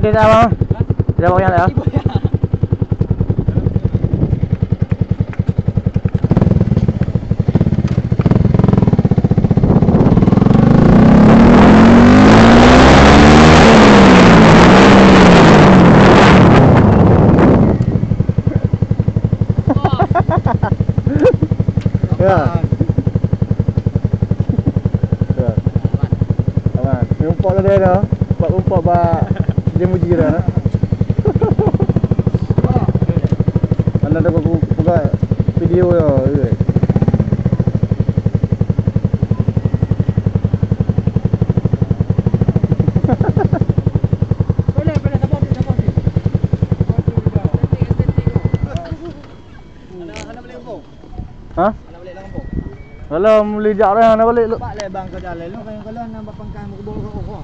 Tidak bang. Tidak bang ya. Ya. Ya. Aman. Umpak dah dia dah. Umpak ba dia muji dah. Anda dah buka video ya. Ha? Nak balik lang po. Kalau boleh jak dah nak balik lu. Pak le bang ke jalan lu kan kalau nak pangkang mo kubol ko.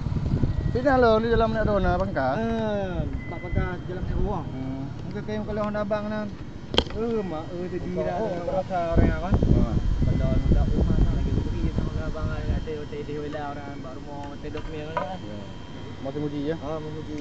Sini lo di dalam nak dona pangkat. Pak pangkang jalan ni ruang. Mungkin kayo kalau Honda bang nang mak tadi dah rasa orang kan. Kalau nak rumah nak lagi beri sama abang ada hotel di wilayah orang baru mau tedok ni kan. Masih muji ya. Memuji.